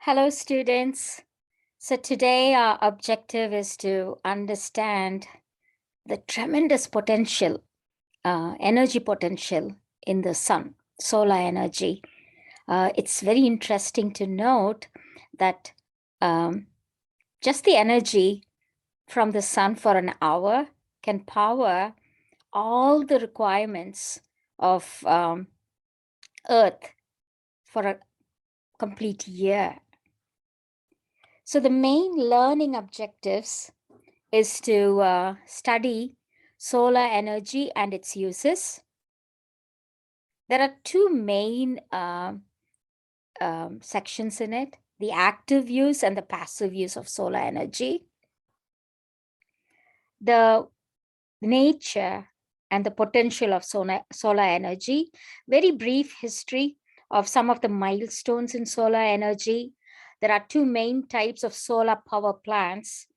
Hello, students. So today our objective is to understand the tremendous potential, energy potential in the sun, solar energy. It's very interesting to note that um, just the energy from the sun for an hour can power all the requirements of Earth for a complete year. So the main learning objectives is to study solar energy and its uses. There are two main sections in it: the active use and the passive use of solar energy, the nature and the potential of solar energy, very brief history of some of the milestones in solar energy. There are two main types of solar power plants,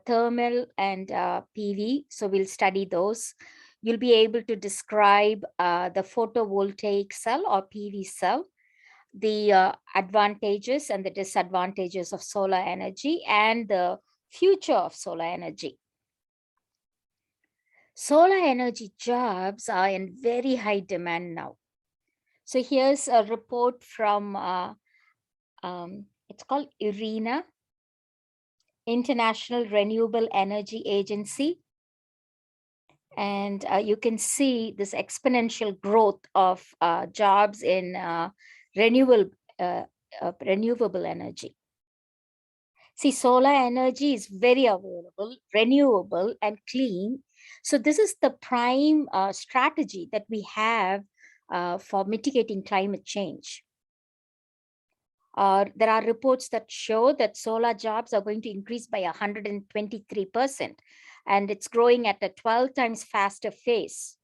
thermal and PV. So we'll study those. You'll be able to describe the photovoltaic cell or PV cell, the advantages and the disadvantages of solar energy, and the future of solar energy. Solar energy jobs are in very high demand now. So here's a report from, it's called IRENA, International Renewable Energy Agency. And you can see this exponential growth of jobs in renewable energy. See, solar energy is very available, renewable, and clean. So this is the prime strategy that we have for mitigating climate change. There are reports that show that solar jobs are going to increase by 123%, and it's growing at a 12 times faster pace.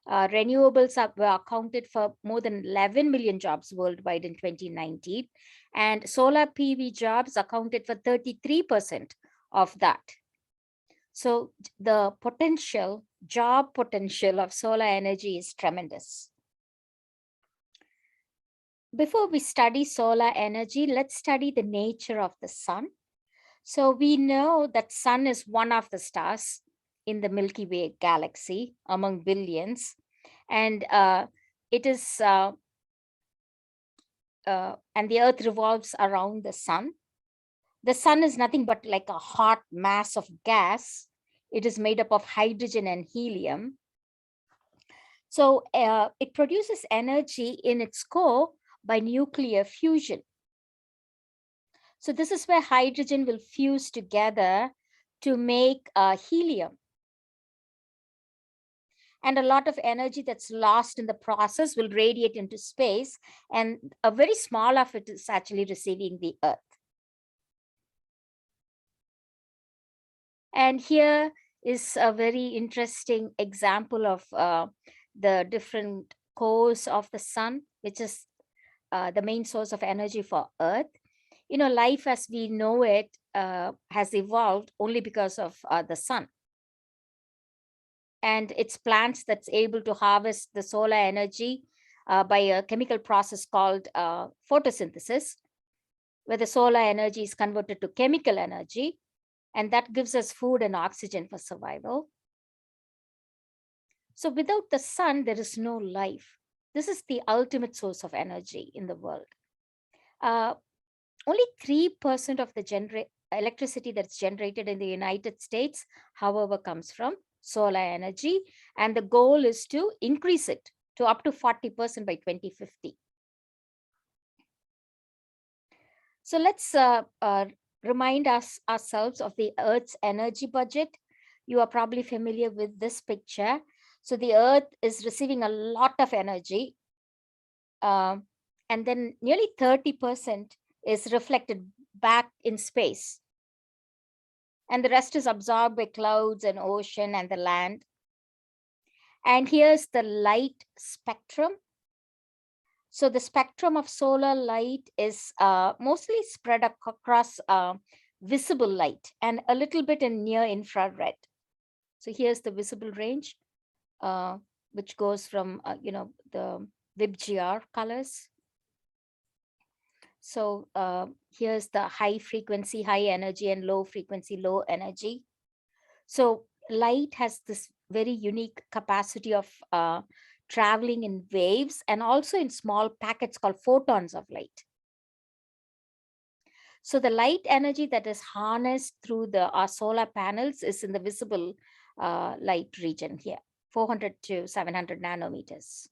Renewables were accounted for more than 11 million jobs worldwide in 2019, and solar PV jobs accounted for 33% of that. So the job potential of solar energy is tremendous. Before we study solar energy, let's study the nature of the sun. So we know that sun is one of the stars in the Milky Way galaxy among billions, and it is and the Earth revolves around the sun. The sun is nothing but like a hot mass of gas. It is made up of hydrogen and helium. So it produces energy in its core by nuclear fusion. So this is where hydrogen will fuse together to make helium. And a lot of energy that's lost in the process will radiate into space, and a very small of it is actually receiving the Earth. And here is a very interesting example of the different cores of the sun, which is the main source of energy for Earth. You know, life as we know it has evolved only because of the sun. And it's plants that's able to harvest the solar energy by a chemical process called photosynthesis, where the solar energy is converted to chemical energy, and that gives us food and oxygen for survival. So without the sun, there is no life. This is the ultimate source of energy in the world. Only 3% of the electricity that's generated in the United States, however, comes from solar energy, and the goal is to increase it to up to 40% by 2050. So let's remind ourselves of the Earth's energy budget. You are probably familiar with this picture. So the Earth is receiving a lot of energy, and then nearly 30% is reflected back in space. And the rest is absorbed by clouds and ocean and the land. And here's the light spectrum. So the spectrum of solar light is mostly spread across visible light and a little bit in near infrared. So here's the visible range, which goes from, the VIBGR colors So here's the high frequency, high energy, and low frequency, low energy. So light has this very unique capacity of traveling in waves and also in small packets called photons of light. So the light energy that is harnessed through our solar panels is in the visible light region here, 400 to 700 nanometers.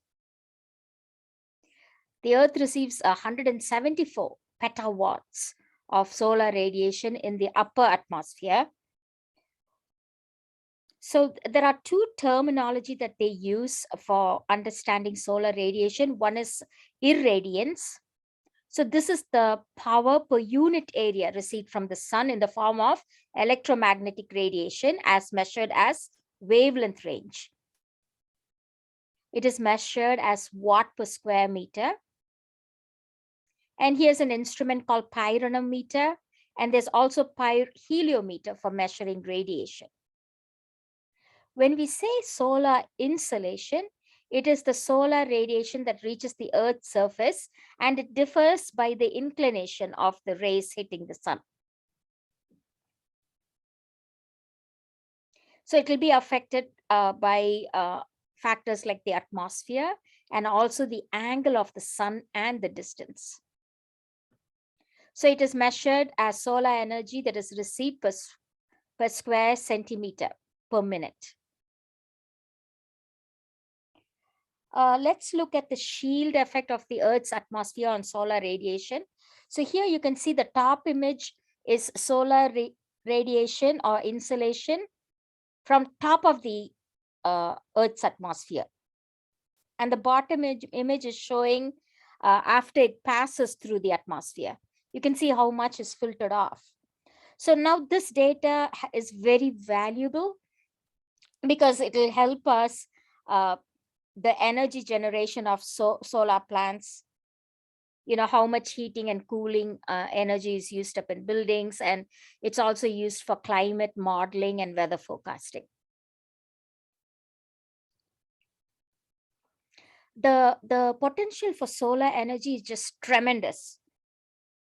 The Earth receives 174 petawatts of solar radiation in the upper atmosphere. So there are two terminology that they use for understanding solar radiation. One is irradiance. So this is the power per unit area received from the sun in the form of electromagnetic radiation as measured as wavelength range. It is measured as watt per square meter. And here's an instrument called pyranometer. And there's also heliometer for measuring radiation. When we say solar insolation, it is the solar radiation that reaches the Earth's surface, and it differs by the inclination of the rays hitting the sun. So it will be affected by factors like the atmosphere and also the angle of the sun and the distance. So it is measured as solar energy that is received per square centimeter per minute. Let's look at the shield effect of the Earth's atmosphere on solar radiation. So here you can see the top image is solar radiation or insolation from top of the Earth's atmosphere. And the bottom image is showing after it passes through the atmosphere. You can see how much is filtered off. So now this data is very valuable because it will help us the energy generation of solar plants, how much heating and cooling energy is used up in buildings, and it's also used for climate modeling and weather forecasting. The potential for solar energy is just tremendous.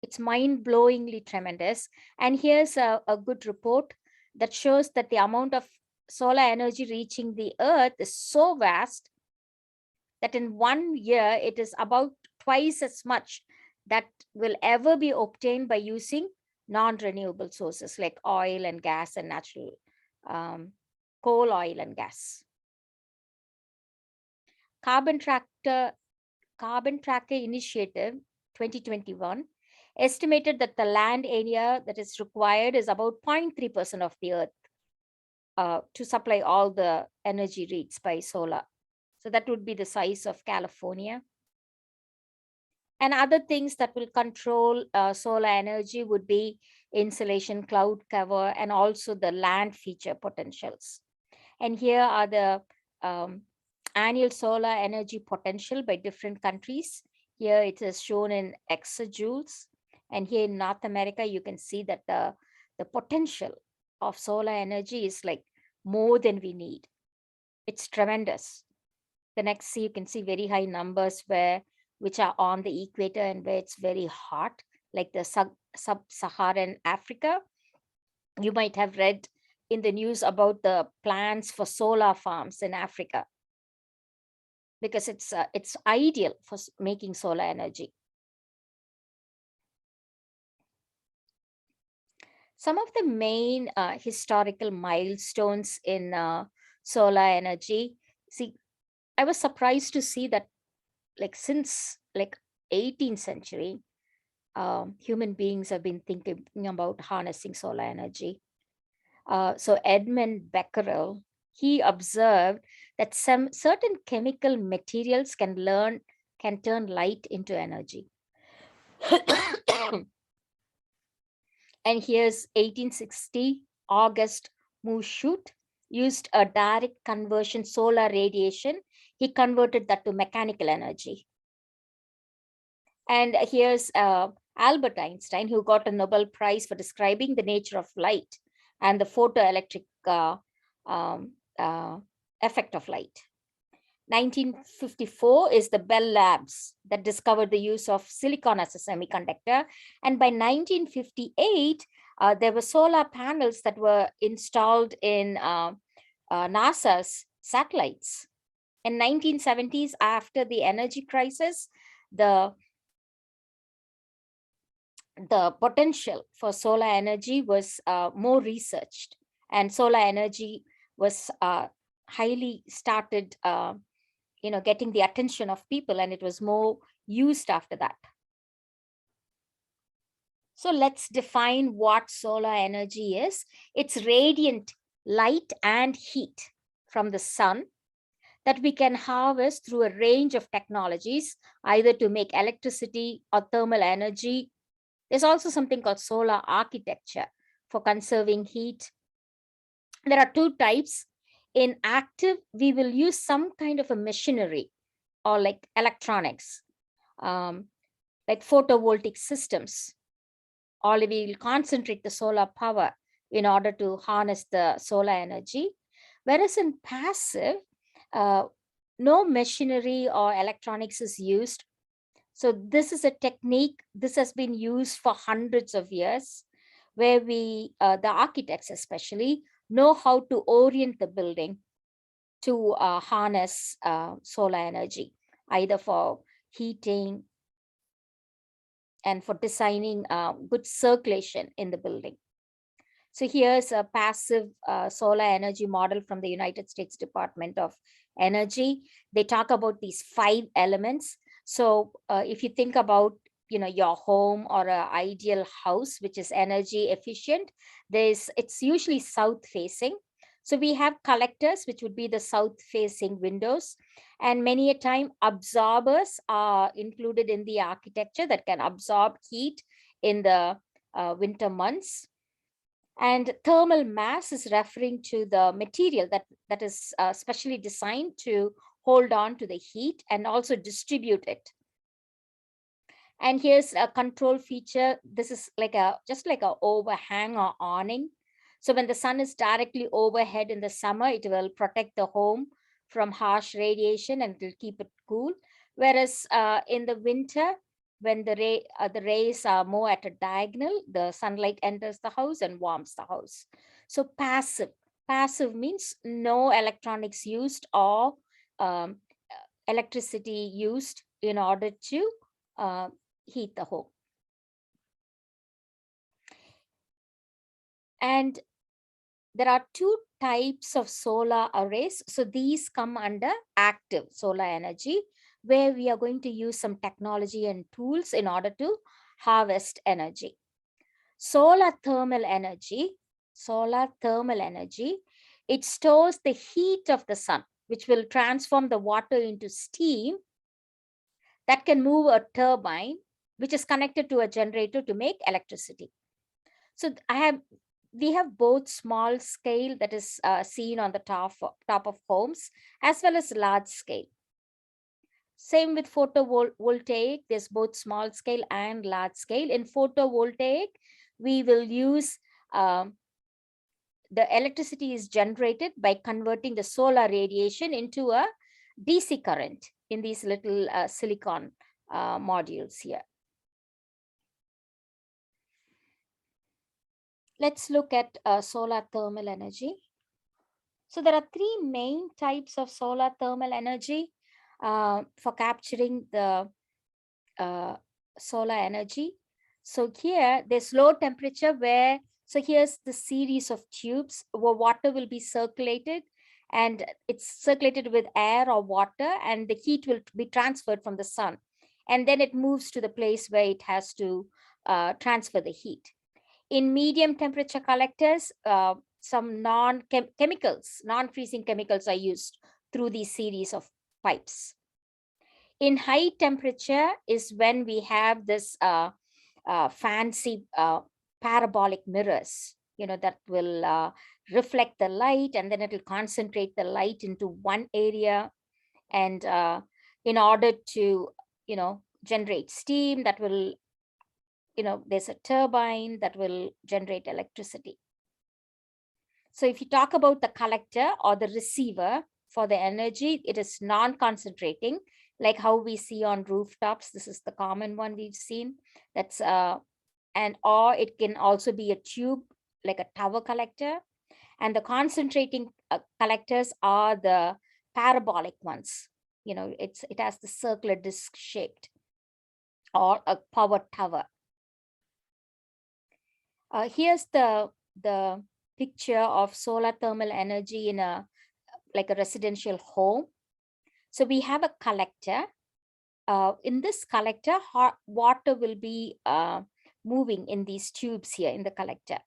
It's mind-blowingly tremendous. And here's a good report that shows that the amount of solar energy reaching the Earth is so vast that in 1 year, it is about twice as much that will ever be obtained by using non-renewable sources like oil and gas and natural coal, oil and gas. Carbon Tracker Initiative 2021 estimated that the land area that is required is about 0.3% of the Earth to supply all the energy needs by solar. So that would be the size of California. And other things that will control solar energy would be insolation, cloud cover, and also the land feature potentials. And here are the annual solar energy potential by different countries. Here it is shown in exajoules. And here in North America, you can see that the potential of solar energy is like more than we need. It's tremendous. The next, you can see very high numbers which are on the equator and where it's very hot, like the sub-Saharan Africa. You might have read in the news about the plans for solar farms in Africa, because it's ideal for making solar energy. Some of the main historical milestones in solar energy. See, I was surprised to see that since 18th century, human beings have been thinking about harnessing solar energy. So Edmund Becquerel, he observed that some certain chemical materials can turn light into energy. And here's 1860, August Mouchut used a direct conversion solar radiation. He converted that to mechanical energy. And here's Albert Einstein, who got a Nobel Prize for describing the nature of light and the photoelectric effect of light. 1954 is the Bell Labs that discovered the use of silicon as a semiconductor. And by 1958, there were solar panels that were installed in NASA's satellites. In 1970s, after the energy crisis, the potential for solar energy was more researched, and solar energy was highly started getting the attention of people, and it was more used after that. So let's define what solar energy is. It's radiant light and heat from the sun that we can harvest through a range of technologies, either to make electricity or thermal energy. There's also something called solar architecture for conserving heat. There are two types. In active, we will use some kind of a machinery or like electronics, like photovoltaic systems, or we will concentrate the solar power in order to harness the solar energy. Whereas in passive, no machinery or electronics is used. So this is a technique, this has been used for hundreds of years, where we, the architects especially, know how to orient the building to harness solar energy, either for heating and for designing good circulation in the building. So here's a passive solar energy model from the United States Department of Energy. They talk about these 5 elements. So if you think about your home or an ideal house which is energy efficient, it's usually south facing. So we have collectors, which would be the south facing windows, and many a time absorbers are included in the architecture that can absorb heat in the winter months. And thermal mass is referring to the material that is specially designed to hold on to the heat and also distribute it. And here's a control feature. This is just like a overhang or awning. So when the sun is directly overhead in the summer, it will protect the home from harsh radiation and it will keep it cool. Whereas in the winter, when the rays are more at a diagonal, the sunlight enters the house and warms the house. So passive means no electronics used or electricity used in order to heat the home. And there are 2 types of solar arrays. So these come under active solar energy, where we are going to use some technology and tools in order to harvest energy. Solar thermal energy, it stores the heat of the sun, which will transform the water into steam that can move a turbine, which is connected to a generator to make electricity. So we have both small scale that is seen on the top of homes, as well as large scale. Same with photovoltaic, there's both small scale and large scale. In photovoltaic, we will use the electricity is generated by converting the solar radiation into a DC current in these little silicon modules here. Let's look at solar thermal energy. So there are 3 main types of solar thermal energy for capturing the solar energy. So here there's low temperature so here's the series of tubes where water will be circulated, and it's circulated with air or water, and the heat will be transferred from the sun. And then it moves to the place where it has to transfer the heat. In medium temperature collectors, some non-freezing chemicals are used through these series of pipes. In high temperature is when we have this fancy parabolic mirrors, that will reflect the light, and then it will concentrate the light into one area. And in order to, generate steam, that will, there's a turbine that will generate electricity. So if you talk about the collector or the receiver, for the energy. It is non-concentrating, like how we see on rooftops. This is the common one we've seen. That's or it can also be a tube, like a tower collector. And the concentrating collectors are the parabolic ones. It has the circular disc shaped, or a power tower. Here's the picture of solar thermal energy in a residential home. So we have a collector. In this collector, hot water will be moving in these tubes here in the collector.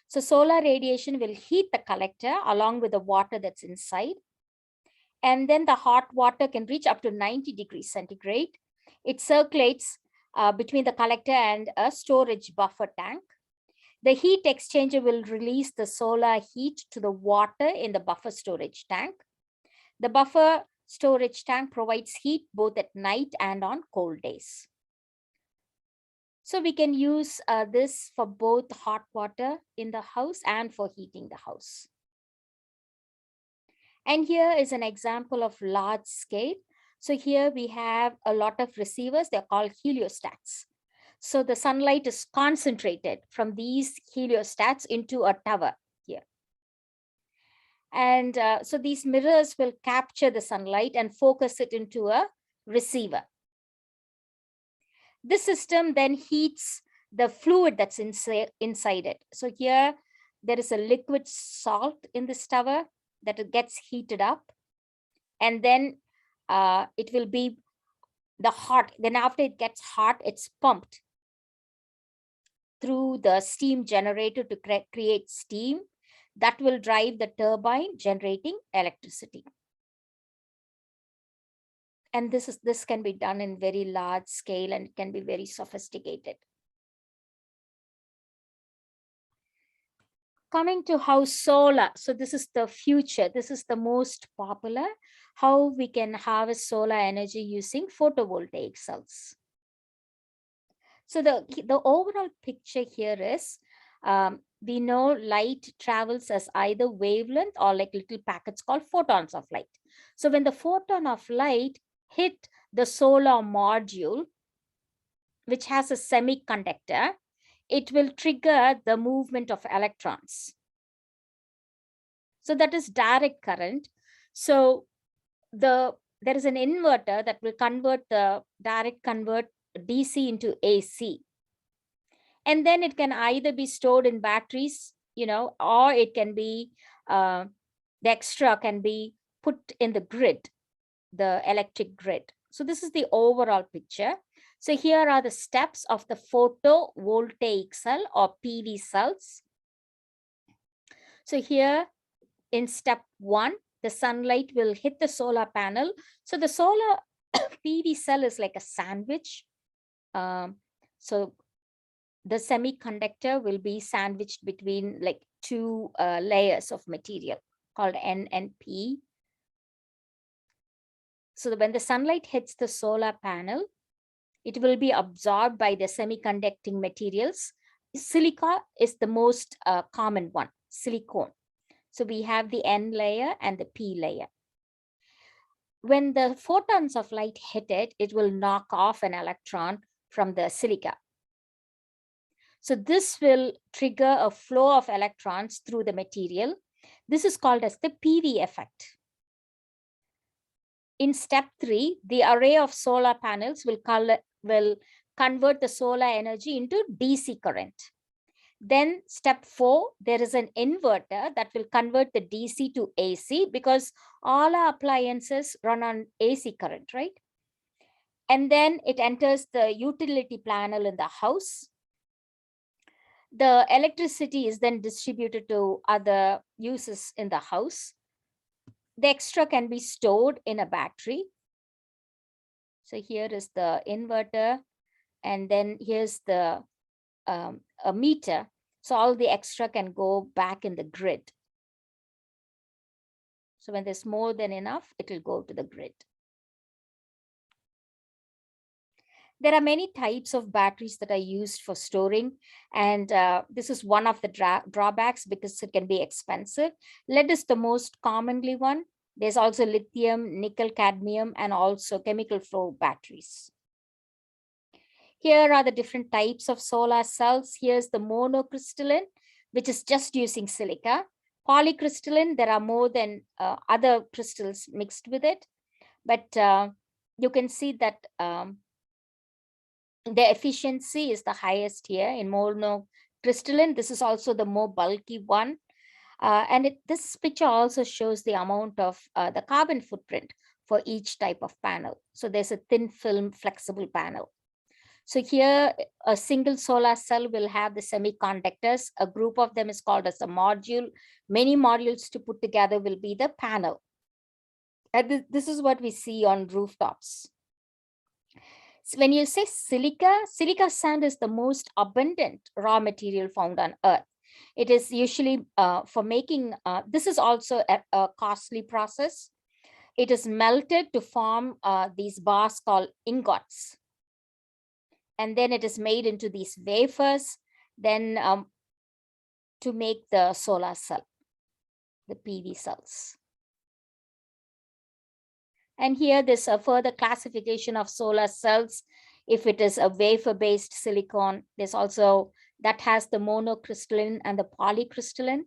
So solar radiation will heat the collector along with the water that's inside. And then the hot water can reach up to 90 degrees centigrade. It circulates between the collector and a storage buffer tank. The heat exchanger will release the solar heat to the water in the buffer storage tank. The buffer storage tank provides heat both at night and on cold days. So we can use this for both hot water in the house and for heating the house. And here is an example of large scale. So here we have a lot of receivers. They're called heliostats. So the sunlight is concentrated from these heliostats into a tower here. And so these mirrors will capture the sunlight and focus it into a receiver. This system then heats the fluid that's inside it. So here there is a liquid salt in this tower that it gets heated up, and then it will be the hot. Then after it gets hot, it's pumped through the steam generator to create steam that will drive the turbine generating electricity. And this can be done in very large scale and can be very sophisticated. Coming to how solar, so this is the future, this is the most popular, how we can harvest solar energy using photovoltaic cells. So the overall picture here is, we know light travels as either wavelength or like little packets called photons of light. So when the photon of light hit the solar module, which has a semiconductor, it will trigger the movement of electrons. So that is direct current. So there is an inverter that will convert DC into AC. And then it can either be stored in batteries, or it can be, the extra can be put in the grid, the electric grid. So this is the overall picture. So here are the steps of the photovoltaic cell or PV cells. So here in step 1, the sunlight will hit the solar panel. So the solar PV cell is like a sandwich. So the semiconductor will be sandwiched between like two layers of material called N and P. So when the sunlight hits the solar panel, it will be absorbed by the semiconducting materials. Silica is the most common one, silicone. So we have the N layer and the P layer. When the photons of light hit it, it will knock off an electron from the silica. So this will trigger a flow of electrons through the material. This is called as the PV effect. In step 3, the array of solar panels will convert the solar energy into DC current. Then step 4, there is an inverter that will convert the DC to AC, because all our appliances run on AC current, right? And then it enters the utility panel in the house. The electricity is then distributed to other uses in the house. The extra can be stored in a battery. So here is the inverter, and then here's the a meter. So all the extra can go back in the grid. So when there's more than enough, it will go to the grid. There are many types of batteries that are used for storing, and this is one of the drawbacks because it can be expensive. Lead is the most commonly one. There's also lithium, nickel, cadmium, and also chemical flow batteries. Here are the different types of solar cells. Here's the monocrystalline, which is just using silica. Polycrystalline, there are more than other crystals mixed with it. But you can see that the efficiency is the highest here in monocrystalline. This is also the more bulky one. And this picture also shows the amount of the carbon footprint for each type of panel. So there's a thin film flexible panel. So here, a single solar cell will have the semiconductors. A group of them is called as a module. Many modules to put together will be the panel. And this is what we see on rooftops. So when you say silica sand is the most abundant raw material found on Earth. It is usually for making, this is also a costly process. It is melted to form these bars called ingots. And then it is made into these wafers, then to make the solar cell, the PV cells. And here there's a further classification of solar cells. If it is a wafer-based silicon, there's also that has the monocrystalline and the polycrystalline.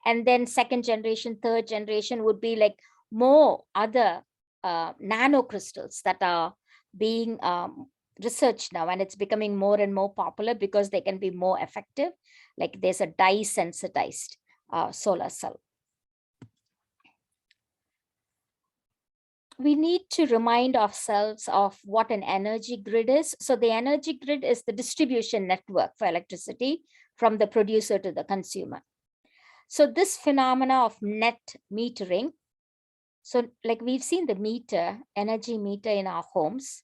And then second generation, third generation would be like more other nanocrystals that are being researched now, and it's becoming more and more popular because they can be more effective. Like there's a dye sensitized solar cell. We need to remind ourselves of what an energy grid is. So the energy grid is the distribution network for electricity from the producer to the consumer. So this phenomena of net metering, so like we've seen the meter, energy meter in our homes.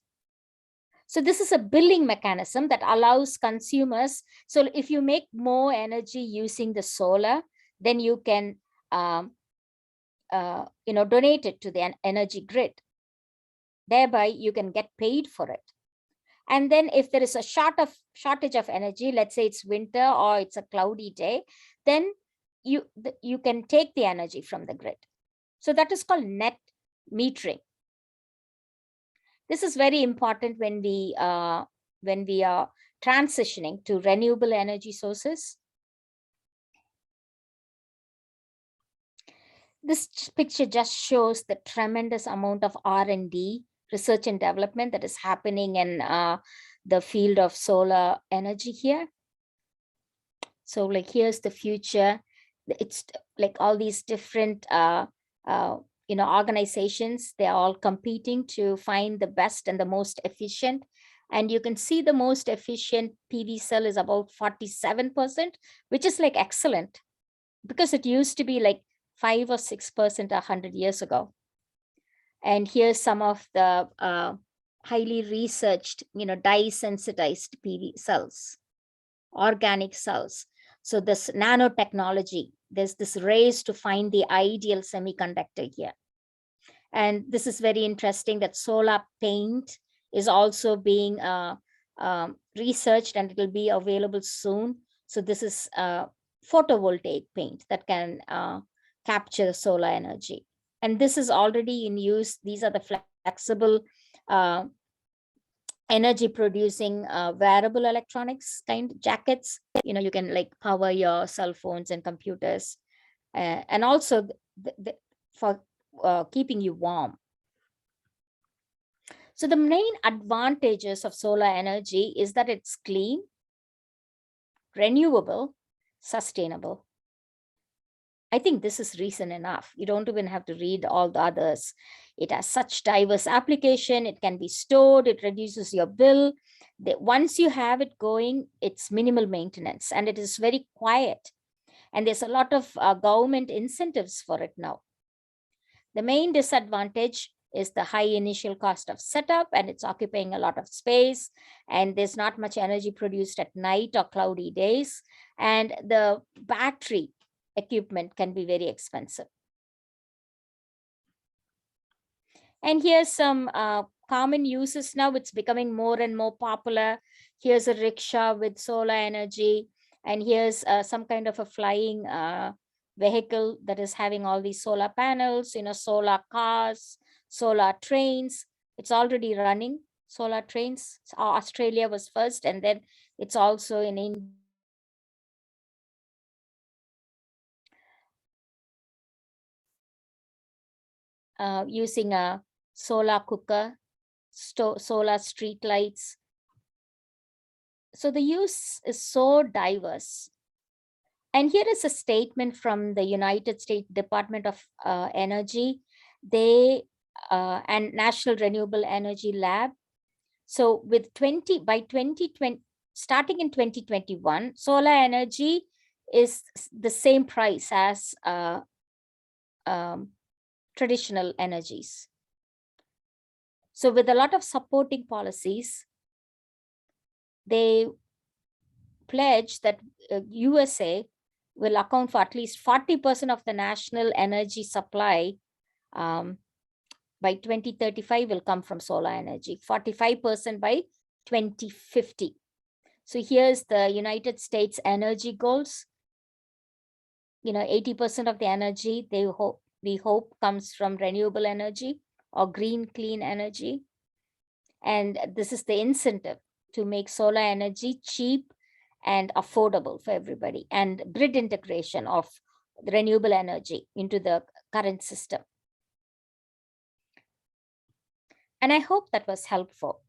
So this is a billing mechanism that allows consumers. So if you make more energy using the solar, then you can donate it to the energy grid. Thereby, you can get paid for it. And then if there is a shortage of energy, let's say it's winter or it's a cloudy day, then you can take the energy from the grid. So that is called net metering. This is very important when we are transitioning to renewable energy sources. This picture just shows the tremendous amount of R&D, research and development, that is happening in the field of solar energy here. So like here's the future. It's like all these different organizations, they're all competing to find the best and the most efficient. And you can see the most efficient PV cell is about 47%, which is like excellent, because it used to be like 5 or 6% 100 years ago. And here's some of the highly researched, dye sensitized PV cells, organic cells. So this nanotechnology, there's this race to find the ideal semiconductor here. And this is very interesting that solar paint is also being researched, and it will be available soon. So this is photovoltaic paint that can capture solar energy. And this is already in use. These are the flexible energy producing wearable electronics kind jackets. You can like power your cell phones and computers, and also for keeping you warm. So the main advantages of solar energy is that it's clean, renewable, sustainable. I think this is reason enough. You don't even have to read all the others. It has such diverse application. It can be stored. It reduces your bill. Once you have it going, it's minimal maintenance, and it is very quiet. And there's a lot of government incentives for it now. The main disadvantage is the high initial cost of setup, and it's occupying a lot of space, and there's not much energy produced at night or cloudy days, and the battery equipment can be very expensive. And here's some common uses now. It's becoming more and more popular. Here's a rickshaw with solar energy, and here's some kind of a flying vehicle that is having all these solar panels, solar cars, solar trains. It's already running, solar trains. Australia was first, and then it's also in India. Using a solar cooker, solar street lights. So the use is so diverse. And here is a statement from the United States Department of Energy. They and National Renewable Energy Lab. So with 2020, starting in 2021, solar energy is the same price as traditional energies. So with a lot of supporting policies, they pledge that USA will account for at least 40% of the national energy supply by 2035 will come from solar energy, 45% by 2050. So here's the United States energy goals. 80% of the energy we hope comes from renewable energy or green, clean energy. And this is the incentive to make solar energy cheap and affordable for everybody, and grid integration of renewable energy into the current system. And I hope that was helpful.